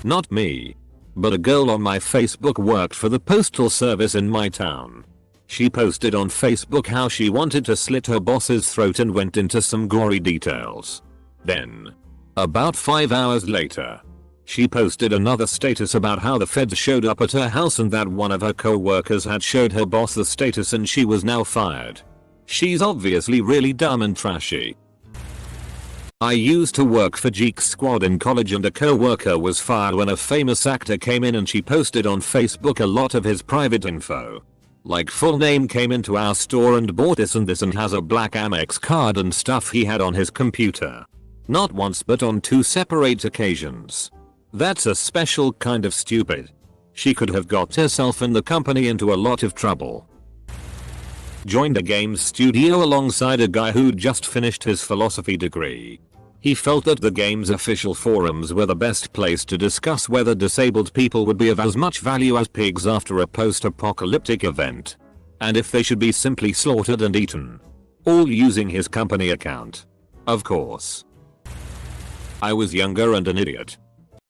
Not me. But a girl on my Facebook worked for the postal service in my town. She posted on Facebook how she wanted to slit her boss's throat and went into some gory details. Then, about 5 hours later, she posted another status about how the feds showed up at her house and that one of her co-workers had showed her boss the status and she was now fired. She's obviously really dumb and trashy. I used to work for Geek Squad in college and a co-worker was fired when a famous actor came in and she posted on Facebook a lot of his private info. Like full name, came into our store and bought this and has a black Amex card and stuff he had on his computer. Not once but on 2 separate occasions. That's a special kind of stupid. She could have got herself and the company into a lot of trouble. Joined a games studio alongside a guy who'd just finished his philosophy degree. He felt that the game's official forums were the best place to discuss whether disabled people would be of as much value as pigs after a post-apocalyptic event. And if they should be simply slaughtered and eaten. All using his company account. Of course. I was younger and an idiot.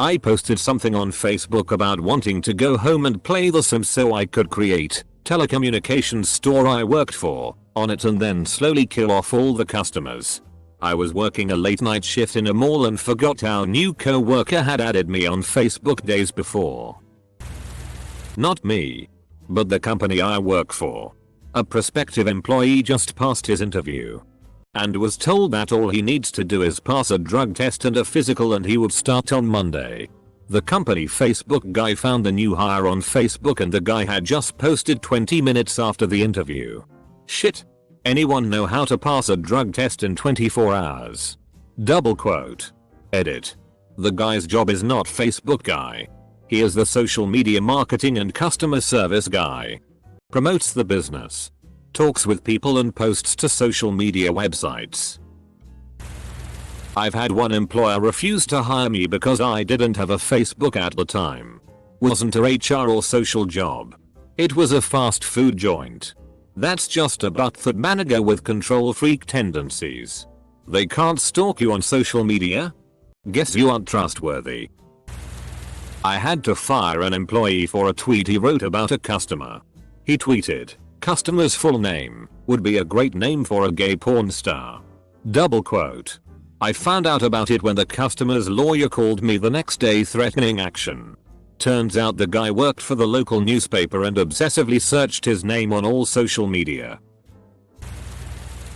I posted something on Facebook about wanting to go home and play The Sims so I could create telecommunications store I worked for on it and then slowly kill off all the customers. I was working a late night shift in a mall and forgot our new co-worker had added me on Facebook days before. Not me. But the company I work for. A prospective employee just passed his interview. And was told that all he needs to do is pass a drug test and a physical and he would start on Monday. The company Facebook guy found the new hire on Facebook and the guy had just posted 20 minutes after the interview. Shit. Anyone know how to pass a drug test in 24 hours? Double quote. Edit. The guy's job is not Facebook guy. He is the social media marketing and customer service guy. Promotes the business. Talks with people and posts to social media websites. I've had one employer refuse to hire me because I didn't have a Facebook at the time. Wasn't a HR or social job. It was a fast food joint. That's just a butthurt manager with control freak tendencies. They can't stalk you on social media? Guess you aren't trustworthy. I had to fire an employee for a tweet he wrote about a customer. He tweeted, "Customer's full name would be a great name for a gay porn star." Double quote. I found out about it when the customer's lawyer called me the next day threatening action. Turns out the guy worked for the local newspaper and obsessively searched his name on all social media.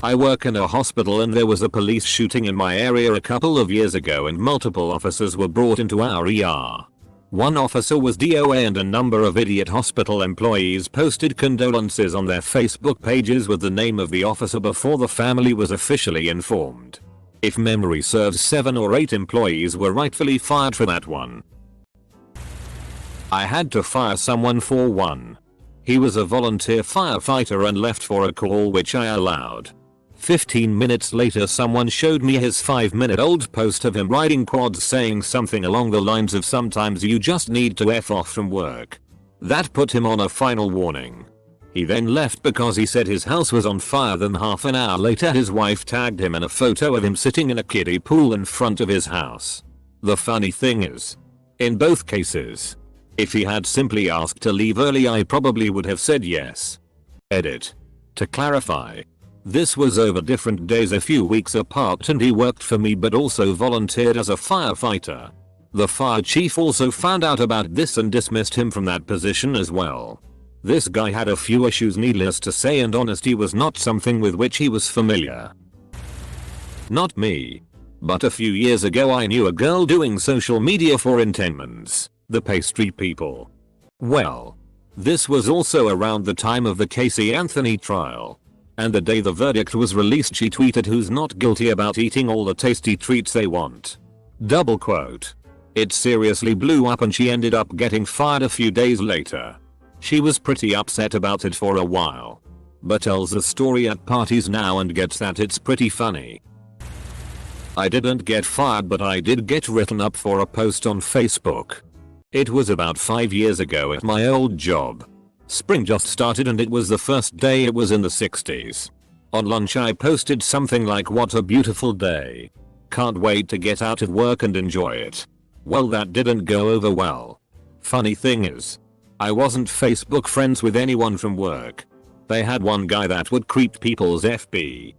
I work in a hospital and there was a police shooting in my area a couple of years ago and multiple officers were brought into our ER. One officer was DOA and a number of idiot hospital employees posted condolences on their Facebook pages with the name of the officer before the family was officially informed. If memory serves, 7 or 8 employees were rightfully fired for that one. I had to fire someone for one. He was a volunteer firefighter and left for a call which I allowed. 15 minutes later someone showed me his 5-minute-old post of him riding quads saying something along the lines of "Sometimes you just need to F off from work." That put him on a final warning. He then left because he said his house was on fire. Then half an hour later his wife tagged him in a photo of him sitting in a kiddie pool in front of his house. The funny thing is, in both cases, if he had simply asked to leave early I probably would have said yes. Edit. To clarify, this was over different days a few weeks apart and he worked for me but also volunteered as a firefighter. The fire chief also found out about this and dismissed him from that position as well. This guy had a few issues, needless to say, and honesty was not something with which he was familiar. Not me. But a few years ago I knew a girl doing social media for Entenmann's, the pastry people. Well, this was also around the time of the Casey Anthony trial. And the day the verdict was released she tweeted who's not guilty about eating all the tasty treats they want. Double quote. It seriously blew up and she ended up getting fired a few days later. She was pretty upset about it for a while. But tells the story at parties now and gets that it's pretty funny. I didn't get fired but I did get written up for a post on Facebook. It was about 5 years ago at my old job. Spring just started and it was the first day. It was in the 60s. On lunch I posted something like "What a beautiful day. Can't wait to get out of work and enjoy it." Well, that didn't go over well. Funny thing is, I wasn't Facebook friends with anyone from work. They had one guy that would creep people's FB.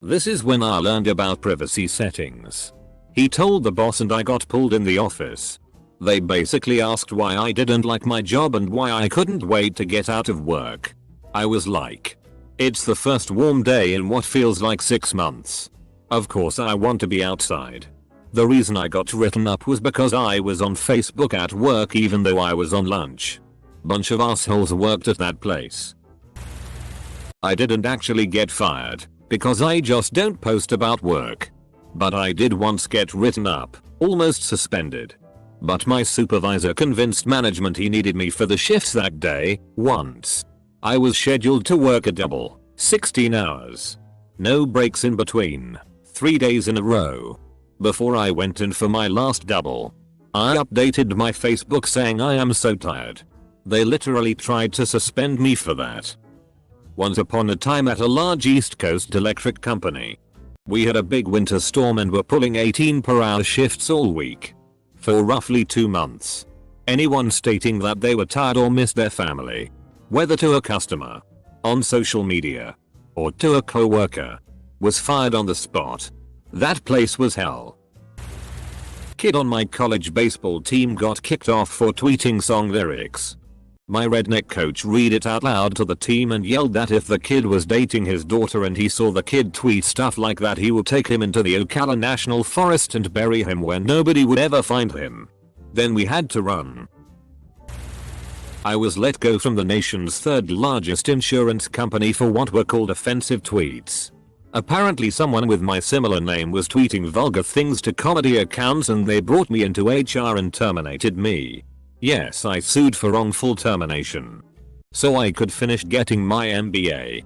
This is when I learned about privacy settings. He told the boss and I got pulled in the office. They basically asked why I didn't like my job and why I couldn't wait to get out of work. I was like, it's the first warm day in what feels like 6 months. Of course I want to be outside. The reason I got written up was because I was on Facebook at work even though I was on lunch. Bunch of assholes worked at that place. I didn't actually get fired because I just don't post about work. But I did once get written up, almost suspended. But my supervisor convinced management he needed me for the shifts that day. Once I was scheduled to work a double, 16 hours. No breaks in between, 3 days in a row. Before I went in for my last double, I updated my Facebook saying I am so tired. They literally tried to suspend me for that. Once upon a time at a large East Coast electric company, we had a big winter storm and were pulling 18 per hour shifts all week. For roughly 2 months. Anyone stating that they were tired or missed their family, whether to a customer, on social media, or to a coworker, was fired on the spot. That place was hell. Kid on my college baseball team got kicked off for tweeting song lyrics. My redneck coach read it out loud to the team and yelled that if the kid was dating his daughter and he saw the kid tweet stuff like that he would take him into the Ocala National Forest and bury him where nobody would ever find him. Then we had to run. I was let go from the nation's third largest insurance company for what were called offensive tweets. Apparently someone with my similar name was tweeting vulgar things to comedy accounts and they brought me into HR and terminated me. Yes, I sued for wrongful termination. So I could finish getting my MBA.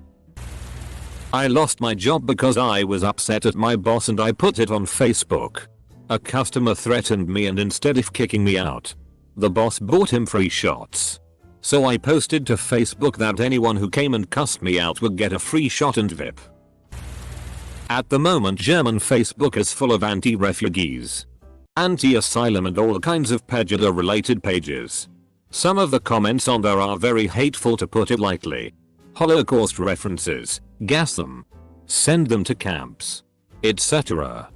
I lost my job because I was upset at my boss and I put it on Facebook. A customer threatened me and instead of kicking me out, the boss bought him free shots. So I posted to Facebook that anyone who came and cussed me out would get a free shot and VIP. At the moment German Facebook is full of anti-refugees, anti-asylum and all kinds of pedophile related pages. Some of the comments on there are very hateful to put it lightly. Holocaust references, gas them, send them to camps, etc.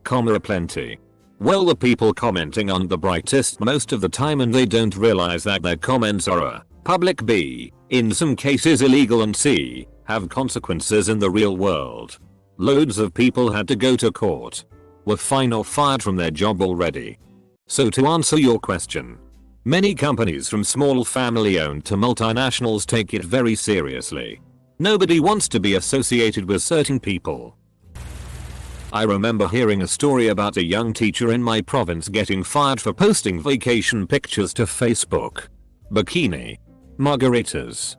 Comma plenty. Well, the people commenting on the brightest most of the time and they don't realize that their comments are a public B, in some cases illegal and C, have consequences in the real world. Loads of people had to go to court, were fined or fired from their job already. So to answer your question, many companies from small family owned to multinationals take it very seriously. Nobody wants to be associated with certain people. I remember hearing a story about a young teacher in my province getting fired for posting vacation pictures to Facebook. Bikini. Margaritas.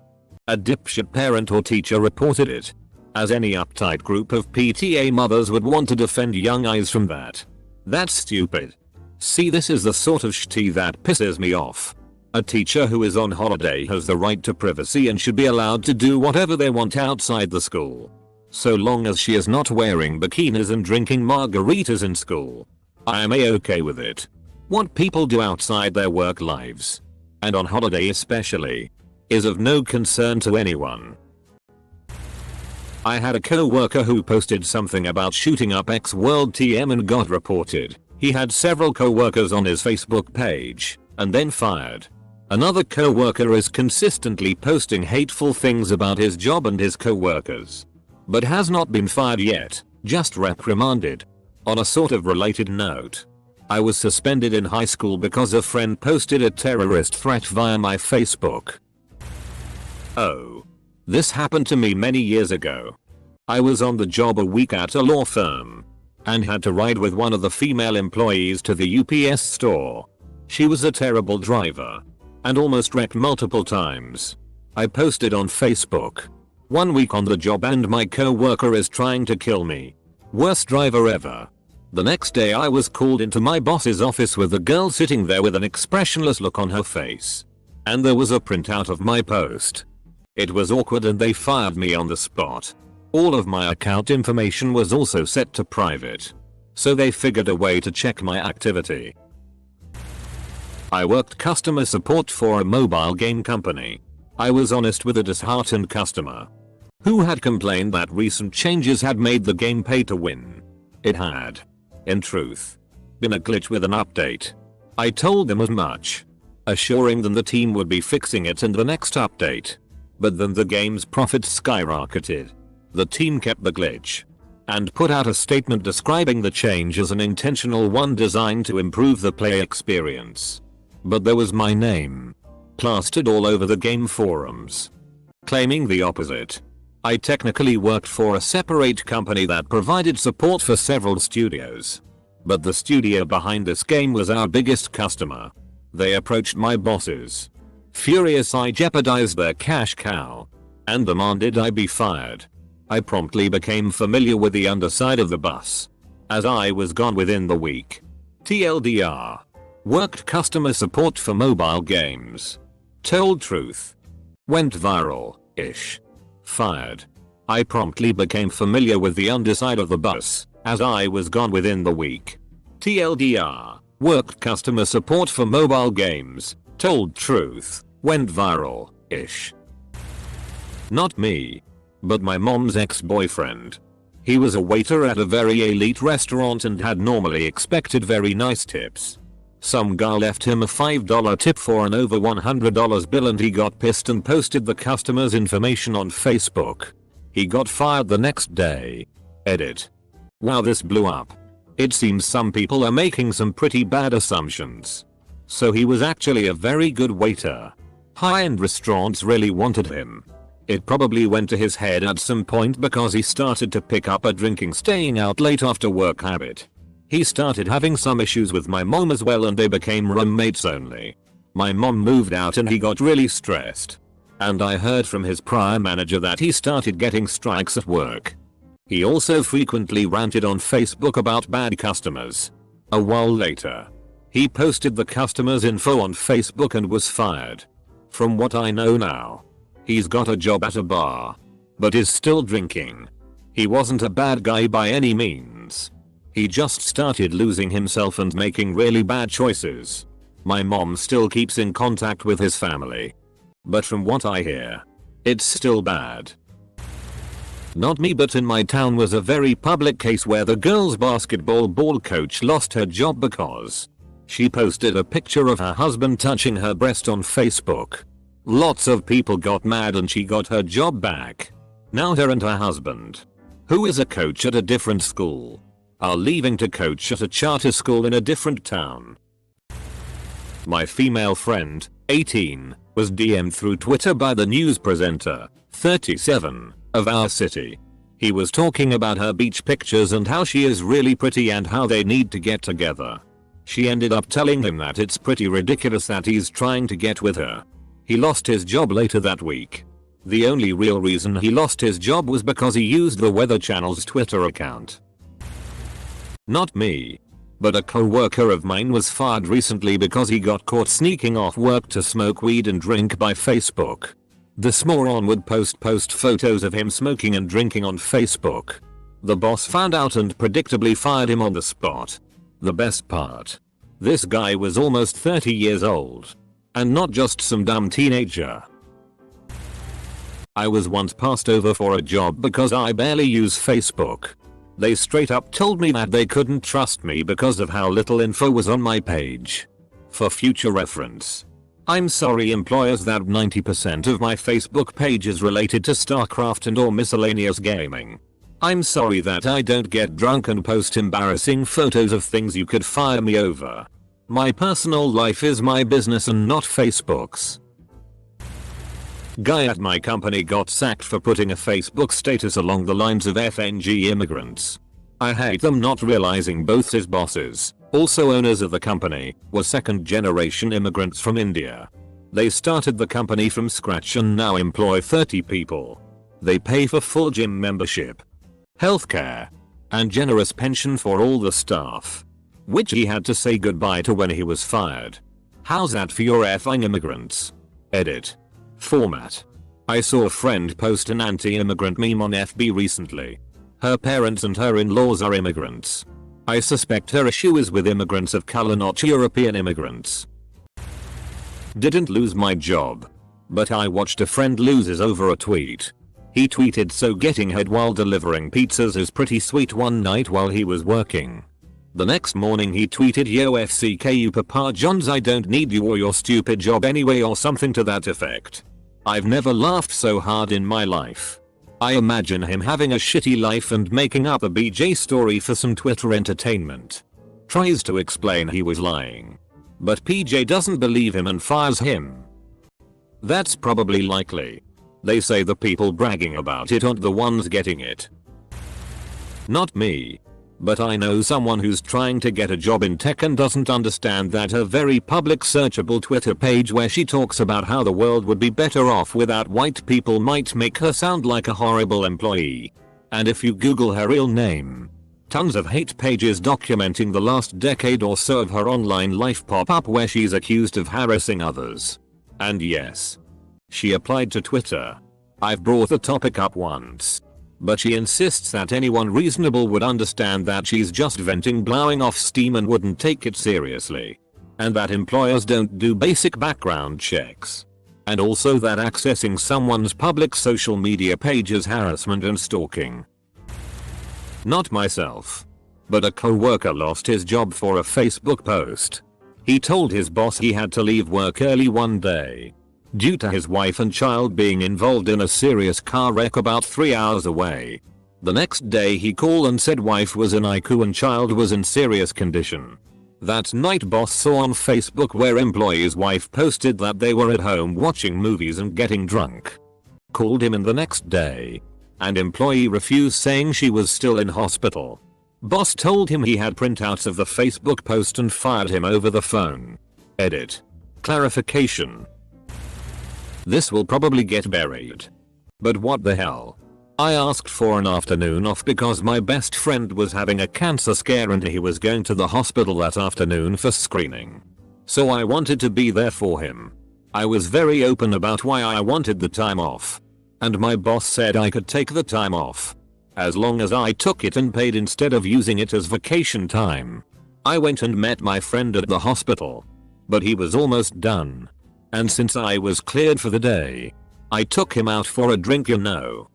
A dipshit parent or teacher reported it, as any uptight group of PTA mothers would want to defend young eyes from that. That's stupid. See, this is the sort of shit that pisses me off. A teacher who is on holiday has the right to privacy and should be allowed to do whatever they want outside the school. So long as she is not wearing bikinis and drinking margaritas in school, I am a-okay with it. What people do outside their work lives, and on holiday especially, is of no concern to anyone. I had a co-worker who posted something about shooting up X-World TM and got reported. He had several co-workers on his Facebook page, and then fired. Another co-worker is consistently posting hateful things about his job and his co-workers, but has not been fired yet, just reprimanded. On a sort of related note, I was suspended in high school because a friend posted a terrorist threat via my Facebook. Oh. This happened to me many years ago. I was on the job a week at a law firm, and had to ride with one of the female employees to the UPS store. She was a terrible driver, and almost wrecked multiple times. I posted on Facebook. 1 week on the job and my co-worker is trying to kill me. Worst driver ever. The next day I was called into my boss's office with the girl sitting there with an expressionless look on her face. And there was a printout of my post. It was awkward and they fired me on the spot. All of my account information was also set to private. so they figured a way to check my activity. I worked customer support for a mobile game company. I was honest with a disheartened customer who had complained that recent changes had made the game pay to win. It had, in truth, been a glitch with an update. I told them as much, assuring them the team would be fixing it in the next update. But then the game's profits skyrocketed. The team kept the glitch and put out a statement describing the change as an intentional one designed to improve the play experience. But there was my name plastered all over the game forums, claiming the opposite. I technically worked for a separate company that provided support for several studios, but the studio behind this game was our biggest customer. They approached my bosses. Furious, I jeopardized their cash cow and demanded I be fired. I promptly became familiar with the underside of the bus, as I was gone within the week. TLDR. Worked customer support for mobile games. Told truth. Went viral-ish. Fired. I promptly became familiar with the underside of the bus, as I was gone within the week. TLDR. Worked customer support for mobile games. Told truth. Went viral-ish. Not me, but my mom's ex-boyfriend. He was a waiter at a very elite restaurant and had normally expected very nice tips. Some guy left him a $5 tip for an over $100 bill and he got pissed and posted the customer's information on Facebook. He got fired the next day. Edit. Wow, this blew up. It seems some people are making some pretty bad assumptions. So he was actually a very good waiter. High-end restaurants really wanted him. It probably went to his head at some point because he started to pick up a drinking staying out late after work habit. He started having some issues with my mom as well and they became roommates only. My mom moved out and he got really stressed. And I heard from his prior manager that he started getting strikes at work. He also frequently ranted on Facebook about bad customers. A while later, he posted the customer's info on Facebook and was fired. From what I know now, he's got a job at a bar, but is still drinking. He wasn't a bad guy by any means. He just started losing himself and making really bad choices. My mom still keeps in contact with his family, but from what I hear, it's still bad. Not me, but in my town was a very public case where the girls' basketball coach lost her job because she posted a picture of her husband touching her breast on Facebook. Lots of people got mad and she got her job back. Now her and her husband, who is a coach at a different school, are leaving to coach at a charter school in a different town. My female friend, 18, was DM'd through Twitter by the news presenter, 37, of our city. He was talking about her beach pictures and how she is really pretty and how they need to get together. She ended up telling him that it's pretty ridiculous that he's trying to get with her. He lost his job later that week. The only real reason he lost his job was because he used the Weather Channel's Twitter account. Not me, but a co-worker of mine was fired recently because he got caught sneaking off work to smoke weed and drink by Facebook. This moron would post photos of him smoking and drinking on Facebook. The boss found out and predictably fired him on the spot. The best part, this guy was almost 30 years old, and not just some dumb teenager. I was once passed over for a job because I barely use Facebook. They straight up told me that they couldn't trust me because of how little info was on my page. For future reference, I'm sorry employers, that 90% of my Facebook page is related to StarCraft and or miscellaneous gaming. I'm sorry that I don't get drunk and post embarrassing photos of things you could fire me over. My personal life is my business and not Facebook's. Guy at my company got sacked for putting a Facebook status along the lines of FNG immigrants. I hate them, not realizing both his bosses, also owners of the company, were second generation immigrants from India. They started the company from scratch and now employ 30 people. They pay for full gym membership, healthcare, and generous pension for all the staff, which he had to say goodbye to when he was fired. How's that for your effing immigrants? Edit. Format. I saw a friend post an anti-immigrant meme on FB recently. Her parents and her in-laws are immigrants. I suspect her issue is with immigrants of color, not European immigrants. Didn't lose my job, but I watched a friend loses over a tweet. He tweeted, "So getting head while delivering pizzas is pretty sweet," one night while he was working. The next morning he tweeted, "Yo FCKU Papa Johns, I don't need you or your stupid job anyway," or something to that effect. I've never laughed so hard in my life. I imagine him having a shitty life and making up a BJ story for some Twitter entertainment. Tries to explain he was lying, but PJ doesn't believe him and fires him. That's probably likely. They say the people bragging about it aren't the ones getting it. Not me. But I know someone who's trying to get a job in tech and doesn't understand that her very public searchable Twitter page where she talks about how the world would be better off without white people might make her sound like a horrible employee. And if you Google her real name, tons of hate pages documenting the last decade or so of her online life pop up where she's accused of harassing others. And yes, she applied to Twitter. I've brought the topic up once, but she insists that anyone reasonable would understand that she's just venting, blowing off steam, and wouldn't take it seriously. And that employers don't do basic background checks. And also that accessing someone's public social media page is harassment and stalking. Not myself, but a co-worker lost his job for a Facebook post. He told his boss he had to leave work early one day due to his wife and child being involved in a serious car wreck about 3 hours away. The next day he called and said wife was in ICU and child was in serious condition. That night boss saw on Facebook where employee's wife posted that they were at home watching movies and getting drunk. Called him in the next day, and employee refused, saying she was still in hospital. Boss told him he had printouts of the Facebook post and fired him over the phone. Edit. Clarification. This will probably get buried. But what the hell? I asked for an afternoon off because my best friend was having a cancer scare and he was going to the hospital that afternoon for screening. So I wanted to be there for him. I was very open about why I wanted the time off. And my boss said I could take the time off, as long as I took it and paid instead of using it as vacation time. I went and met my friend at the hospital, but he was almost done. And since I was cleared for the day, I took him out for a drink, you know,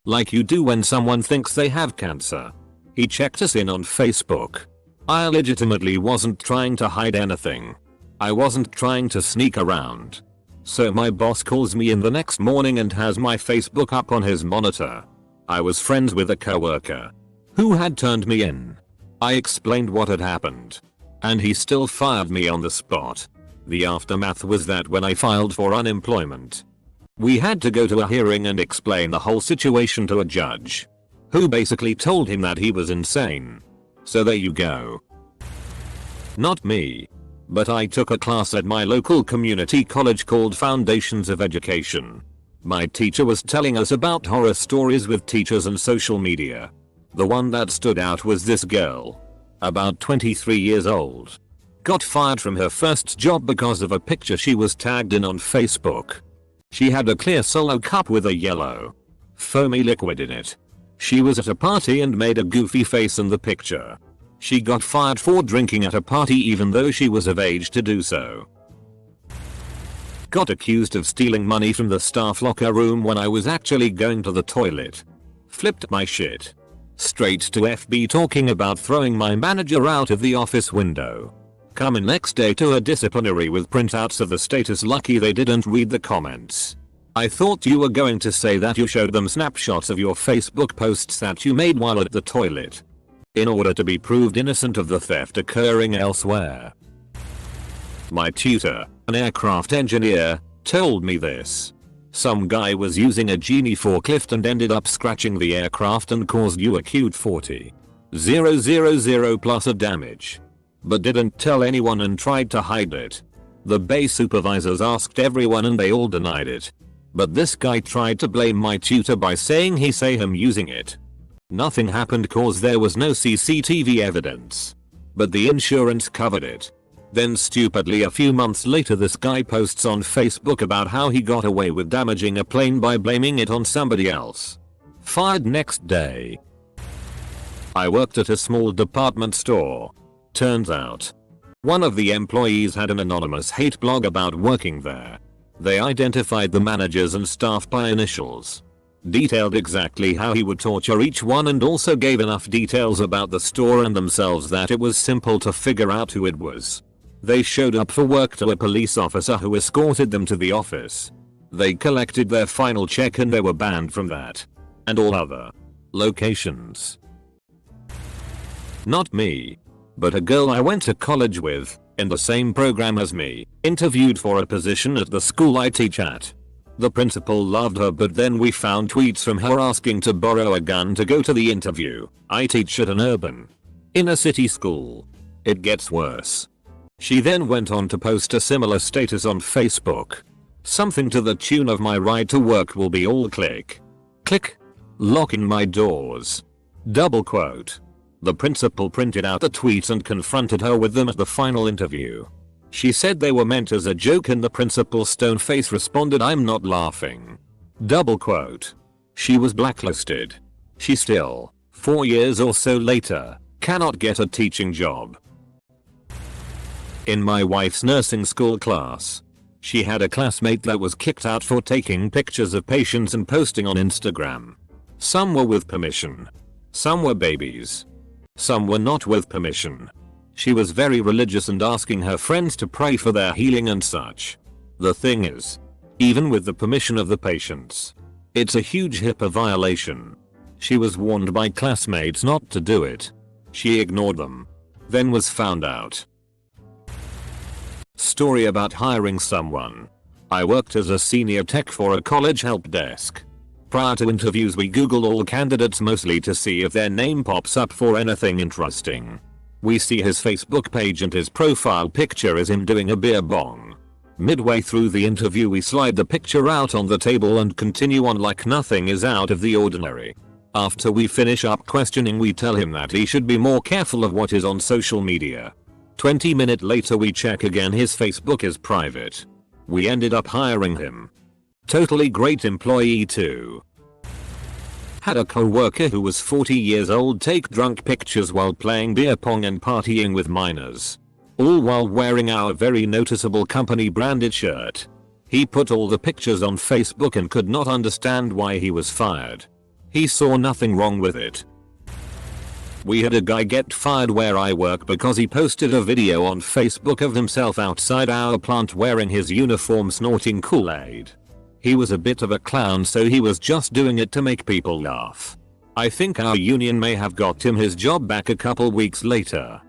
like you do when someone thinks they have cancer. He checked us in on Facebook. I legitimately wasn't trying to hide anything. I wasn't trying to sneak around. So my boss calls me in the next morning and has my Facebook up on his monitor. I was friends with a coworker who had turned me in. I explained what had happened, and he still fired me on the spot. The aftermath was that when I filed for unemployment, we had to go to a hearing and explain the whole situation to a judge, who basically told him that he was insane. So there you go. Not me, but I took a class at my local community college called Foundations of Education. My teacher was telling us about horror stories with teachers and social media. The one that stood out was this girl, about 23 years old, got fired from her first job because of a picture she was tagged in on Facebook. She had a clear Solo cup with a yellow, foamy liquid in it. She was at a party and made a goofy face in the picture. She got fired for drinking at a party even though she was of age to do so. Got accused of stealing money from the staff locker room when I was actually going to the toilet. Flipped my shit. Straight to FB talking about throwing my manager out of the office window. Come in next day to a disciplinary with printouts of the status, lucky they didn't read the comments. I thought you were going to say that you showed them snapshots of your Facebook posts that you made while at the toilet, in order to be proved innocent of the theft occurring elsewhere. My tutor, an aircraft engineer, told me this. Some guy was using a genie forklift and ended up scratching the aircraft and caused you acute 40,000 plus of damage, but didn't tell anyone and tried to hide it. The base supervisors asked everyone and they all denied it. But this guy tried to blame my tutor by saying he saw him using it. Nothing happened cause there was no CCTV evidence, but the insurance covered it. Then stupidly a few months later this guy posts on Facebook about how he got away with damaging a plane by blaming it on somebody else. Fired next day. I worked at a small department store. Turns out, one of the employees had an anonymous hate blog about working there. They identified the managers and staff by initials, detailed exactly how he would torture each one, and also gave enough details about the store and themselves that it was simple to figure out who it was. They showed up for work to a police officer who escorted them to the office. They collected their final check and they were banned from that and all other locations. Not me, but a girl I went to college with, in the same program as me, interviewed for a position at the school I teach at. The principal loved her, but then we found tweets from her asking to borrow a gun to go to the interview. I teach at an urban inner city school. It gets worse. She then went on to post a similar status on Facebook. Something to the tune of "my ride to work will be all click. Click. Locking my doors." Double quote. The principal printed out the tweets and confronted her with them at the final interview. She said they were meant as a joke and the principal stone-face responded, "I'm not laughing." Double quote. She was blacklisted. She still, 4 years or so later, cannot get a teaching job. In my wife's nursing school class, she had a classmate that was kicked out for taking pictures of patients and posting on Instagram. Some were with permission. Some were babies. Some were not with permission. She was very religious and asking her friends to pray for their healing and such. The thing is, even with the permission of the patients, it's a huge HIPAA violation. She was warned by classmates not to do it. She ignored them. Then was found out. Story about hiring someone. I worked as a senior tech for a college help desk. Prior to interviews we Google all candidates mostly to see if their name pops up for anything interesting. We see his Facebook page and his profile picture is him doing a beer bong. Midway through the interview we slide the picture out on the table and continue on like nothing is out of the ordinary. After we finish up questioning we tell him that he should be more careful of what is on social media. 20 minutes later we check again, his Facebook is private. We ended up hiring him. Totally great employee too. Had a co-worker who was 40 years old take drunk pictures while playing beer pong and partying with minors. All while wearing our very noticeable company branded shirt. He put all the pictures on Facebook and could not understand why he was fired. He saw nothing wrong with it. We had a guy get fired where I work because he posted a video on Facebook of himself outside our plant wearing his uniform snorting Kool-Aid. He was a bit of a clown, so he was just doing it to make people laugh. I think our union may have got him his job back a couple weeks later.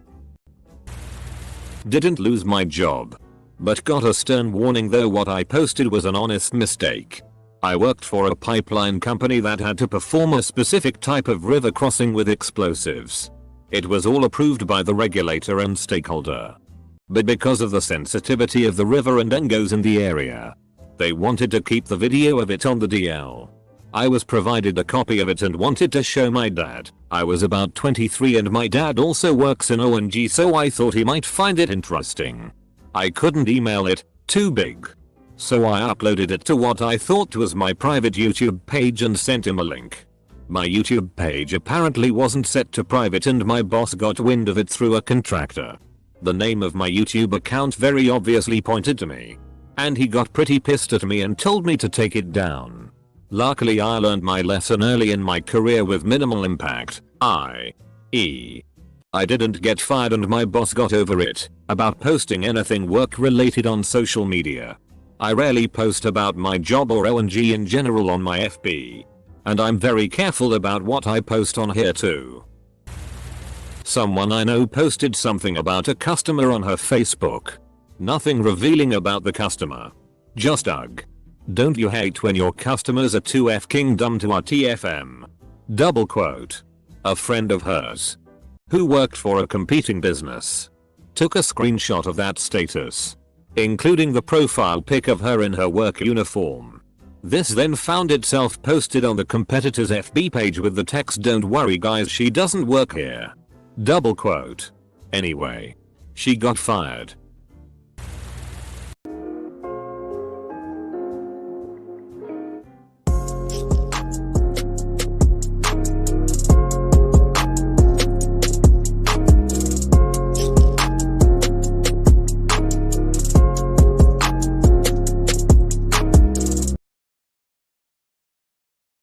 Didn't lose my job, but got a stern warning though what I posted was an honest mistake. I worked for a pipeline company that had to perform a specific type of river crossing with explosives. It was all approved by the regulator and stakeholder. But because of the sensitivity of the river and engos in the area, they wanted to keep the video of it on the DL. I was provided a copy of it and wanted to show my dad. I was about 23 and my dad also works in O&G, so I thought he might find it interesting. I couldn't email it, too big. So I uploaded it to what I thought was my private YouTube page and sent him a link. My YouTube page apparently wasn't set to private and my boss got wind of it through a contractor. The name of my YouTube account very obviously pointed to me. And he got pretty pissed at me and told me to take it down. Luckily I learned my lesson early in my career with minimal impact, i.e. I didn't get fired and my boss got over it, about posting anything work related on social media. I rarely post about my job or O&G in general on my FB. And I'm very careful about what I post on here too. Someone I know posted something about a customer on her Facebook. Nothing revealing about the customer. Just ugh. Don't you hate when your customers are too f***ing dumb to RTFM? Double quote. A friend of hers, who worked for a competing business, took a screenshot of that status, including the profile pic of her in her work uniform. This then found itself posted on the competitor's FB page with the text, "Don't worry guys, she doesn't work here." Double quote. Anyway, she got fired.